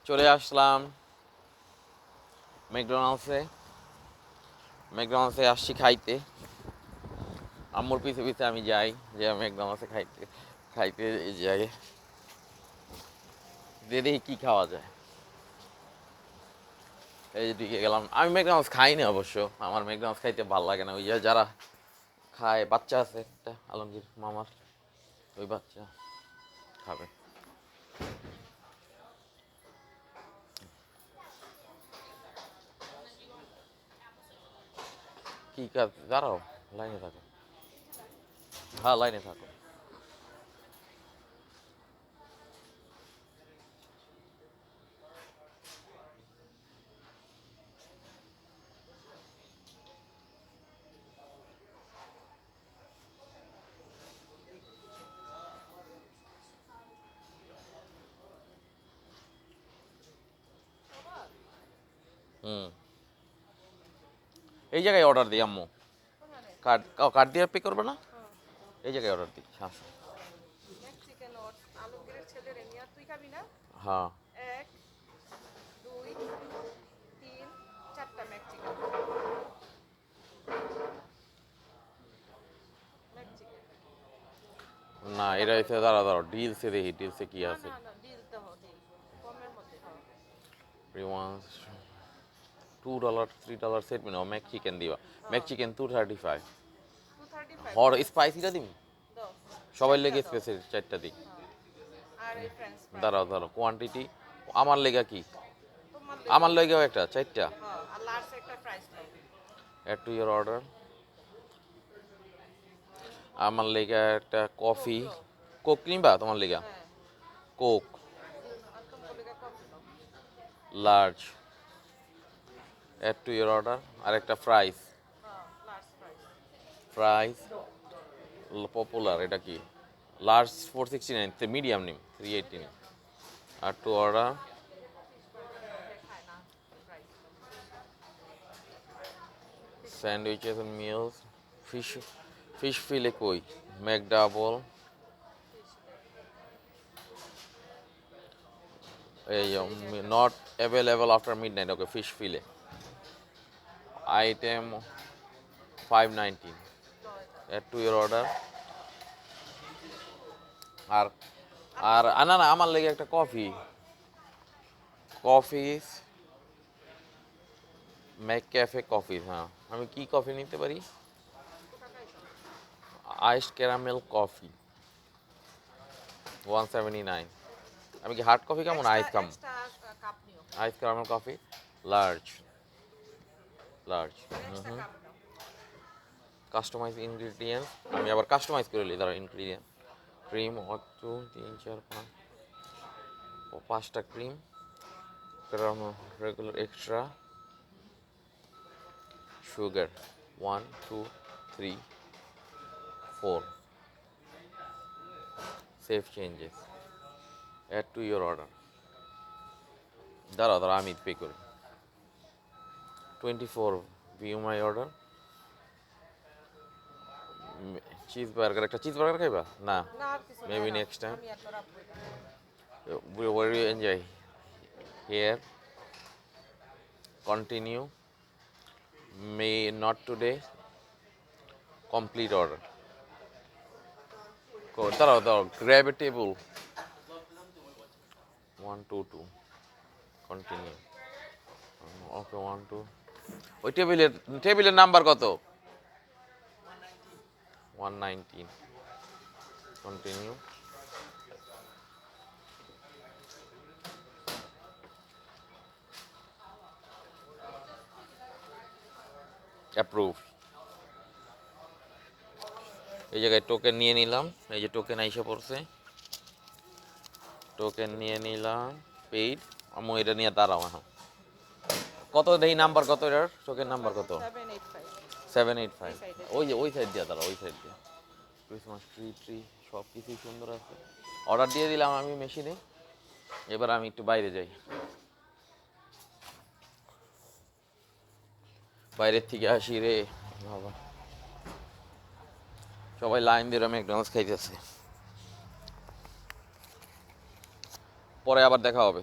চলে আসলাম ম্যাকডোনাল্ডসে। ম্যাকডোনাল্ডসে আসছি খাইতে। আম্মুর পিছে পিছে আমি যাই যে ম্যাকডোনাল্ডসে খাইতে খাইতে যাই, দেখি কী খাওয়া যায়। এই যে ঢুকে গেলাম। আমি ম্যাকডোনাল্ডস খাই না অবশ্য, আমার ম্যাকডোনাল্ডস খাইতে ভালো লাগে না। ওই যে যারা খায়, বাচ্চা আছে একটা আলমগীর মামার, ওই বাচ্চা খাবে। কি কাজ? দাঁড়াও, লাইনে থাকো। হ্যাঁ, লাইনে থাকো। হুম, এই জায়গায় অর্ডার দিই আম্মু। কার্ড কার্ড দিয়ে পে করবে না? এই জায়গায় অর্ডার দিই। হ্যাঁ হ্যাঁ। না, এটা হচ্ছে, দাঁড়া দাঁড়াও, ডিলসে দেখি, ডিলসে কি আছে। রিওয়ান্স $2 $3 সেট মিনাও ম্যাক চিকেন দিবা। Mac chicken 235। হর স্পাইসিটা দিম, সবাই লেগে স্পেসের 4টা দিই। দাঁড়াও দাঁড়াও, কোয়ান্টিটি আমার লেগা কি? আমার লেগেও একটা 4টা। Add to your order. আমার লেগা একটা কফি। কোক নিবা তোমার লেগা? Coke large. Add to your order. আর একটা ফ্রাইস। ফ্রাইস পপুলার, এটা কি? লার্জ 469, মিডিয়াম নিম 389। আর to order. Sandwiches and meals. Fish fish fillet কই? ম্যাকডাবল। এই not available after midnight. Okay, fish fillet item 519। Add to your order. আর আর না না, আমার লেগে একটা coffee. Coffee McCafe coffee. হ্যাঁ, আমি কি কফি নিতে পারি? Iced caramel coffee 179। আমি কি হার্ড কফি কেমন আইস কাম? Ice caramel coffee large. Large. Hmm. Customise ingredients. আমি আবার কাস্টমাইজ করে নিই, দাঁড়া। ইনগ্রিডিয়েন্ট ক্রিম 1 2 3 4 5, 5টা cream. Regular extra sugar 1 2 3 4। Save changes. Add to your order. দাঁড়া দাঁড়া, আমি পে করি। 24 view my order. Cheese burger, একটা চিজ বার্গার খাইবা? না, maybe next time. Where you enjoy? Here. Continue. May not today. Complete order. দাঁড়াও দাঁড়াও, grab a table 122. Continue. ওকে 12। ওই টেবিলের নাম্বার কত? 119। কন্টিনিউ। অ্যাপ্রুভ। এই জায়গায় টোকেন নিয়ে নিলাম। এই যে টোকেন আইসা পড়ছে, টোকেন নিয়ে নিলাম। পেইড। আমি এটা নিয়ে দাঁড়াও এখন। কত দেই নাম্বার কত এটার? টোকেন নাম্বার কত? 785। ওই যে ওই সাইড দিয়ে দাঁড়াও, ওই সাইড দিয়ে। ক্রিসমাস ট্রি ট্রি সব কিছুই সুন্দর আছে। অর্ডার দিয়ে দিলাম আমি মেশিনে। এবার আমি একটু বাইরে যাই। বাইরের থেকে আসি রে বাবা, সবাই লাইন দিয়ে ম্যাকডোনাল্ডস খাইতেছে। পরে আবার দেখা হবে।